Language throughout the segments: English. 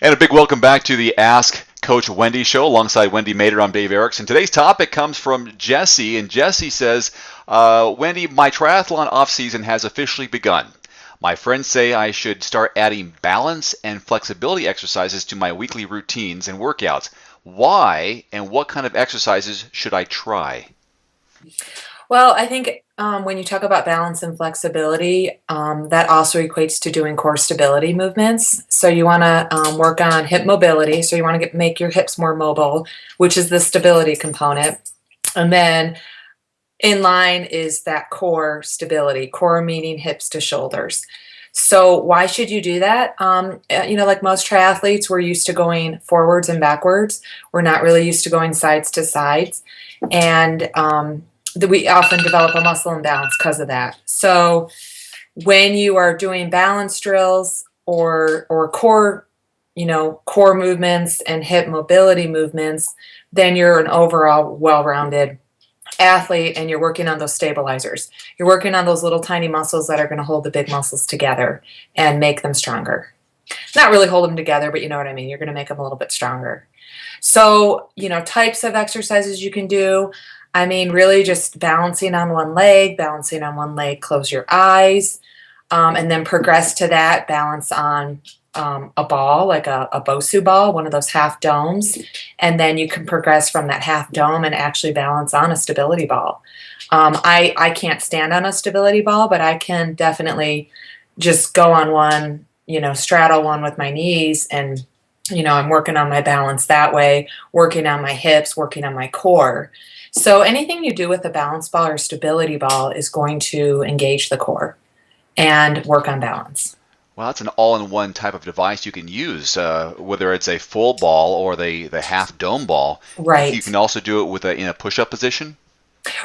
And a big welcome back to the Ask Coach Wendy show alongside Wendy Mader. I'm Dave Erickson. Today's topic comes from Jesse, and Jesse says, Wendy, my triathlon off-season has officially begun. My friends say I should start adding balance and flexibility exercises to my weekly routines and workouts. Why and what kind of exercises should I try? Well, I think when you talk about balance and flexibility, that also equates to doing core stability movements. So you want to work on hip mobility. So you want to make your hips more mobile, which is the stability component. And then in line is that core stability, core meaning hips to shoulders. So why should you do that? Like most triathletes, we're used to going forwards and backwards. We're not really used to going sides to sides. And we often develop a muscle imbalance because of that. So when you are doing balance drills or core movements and hip mobility movements, then you're an overall well-rounded athlete and you're working on those stabilizers. You're working on those little tiny muscles that are going to hold the big muscles together and make them stronger. Not really hold them together, but you know what I mean. You're going to make them a little bit stronger. So, types of exercises you can do. I mean, really just balancing on one leg, close your eyes, and then progress to that, balance on a ball, like a Bosu ball, one of those half domes, and then you can progress from that half dome and actually balance on a stability ball. I can't stand on a stability ball, but I can definitely just go on one, straddle one with my knees, and I'm working on my balance that way, working on my hips, working on my core. So anything you do with a balance ball or stability ball is going to engage the core and work on balance. Well, that's an all-in-one type of device you can use, whether it's a full ball or the half dome ball. You Right. can also do it in a push-up position.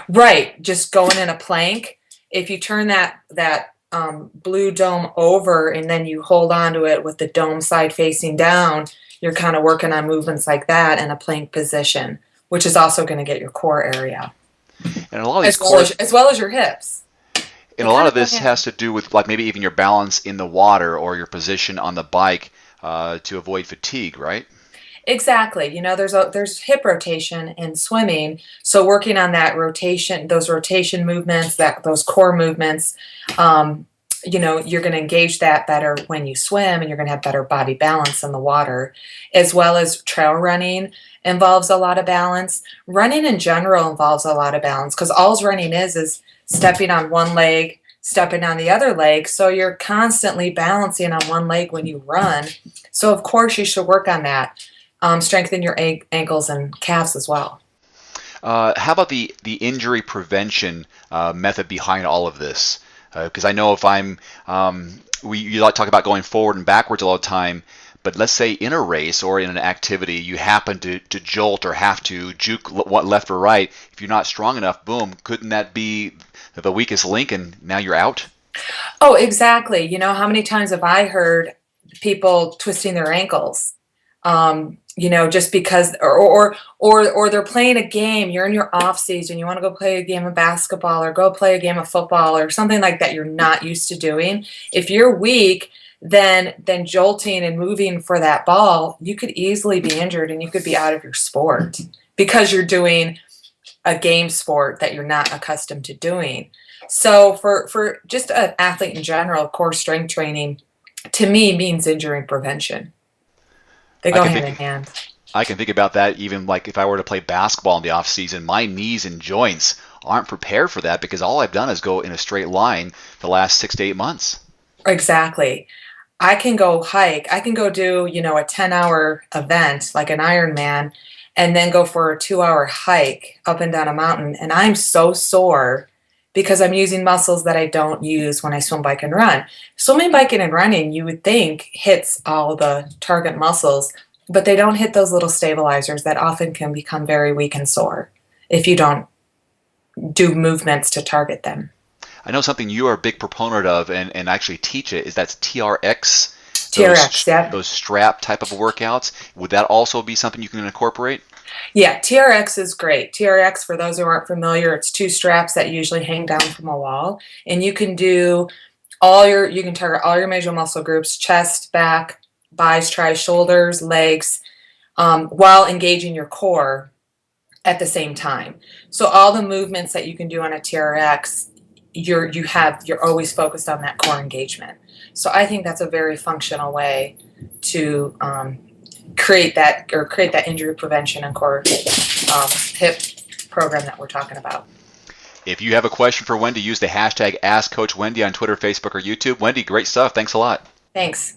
Right. Just going in a plank. If you turn that blue dome over and then you hold on to it with the dome side facing down, you're kind of working on movements like that in a plank position, which is also going to get your core area And a lot of these as well core, as your hips. and They a lot kind of of go this hand. has to do with like maybe even your balance in the water or your position on the bike to avoid fatigue, right? Exactly. There's hip rotation in swimming, so working on that rotation, those rotation movements, those core movements, you're going to engage that better when you swim, and you're going to have better body balance in the water, as well as trail running involves a lot of balance. Running in general involves a lot of balance because all running is stepping on one leg, stepping on the other leg. So you're constantly balancing on one leg when you run. So of course you should work on that. Strengthen your ankles and calves as well. How about the injury prevention method behind all of this? Because I know if you like to talk about going forward and backwards a lot of the time, but let's say in a race or in an activity, you happen to jolt or have to juke left or right. If you're not strong enough, boom, couldn't that be the weakest link and now you're out? Oh, exactly. How many times have I heard people twisting their ankles? Just because, or they're playing a game. You're in your off season. You want to go play a game of basketball or go play a game of football or something like that. You're not used to doing. If you're weak, then jolting and moving for that ball, you could easily be injured and you could be out of your sport because you're doing a game sport that you're not accustomed to doing. So for just an athlete in general, core strength training to me means injury prevention. They I go can hand in think hand. I can think about that even like if I were to play basketball in the off season, my knees and joints aren't prepared for that because all I've done is go in a straight line the last 6 to 8 months. Exactly. I can go hike. I can go do, a 10-hour event like an Ironman and then go for a 2-hour hike up and down a mountain. And I'm so sore because I'm using muscles that I don't use when I swim, bike, and run. Swimming, biking, and running, you would think hits all the target muscles, but they don't hit those little stabilizers that often can become very weak and sore if you don't do movements to target them. I know something you are a big proponent of and actually teach it is that's TRX, TRX, yeah. those strap type of workouts. Would that also be something you can incorporate? Yeah, TRX is great. TRX, for those who aren't familiar, it's two straps that usually hang down from a wall, and you can target all your major muscle groups: chest, back, bis, tris, shoulders, legs, while engaging your core at the same time. So all the movements that you can do on a TRX, you're always focused on that core engagement. So I think that's a very functional way to create that injury prevention and core hip program that we're talking about. If you have a question for Wendy, use the hashtag AskCoachWendy on Twitter, Facebook, or YouTube. Wendy, great stuff. Thanks a lot. Thanks.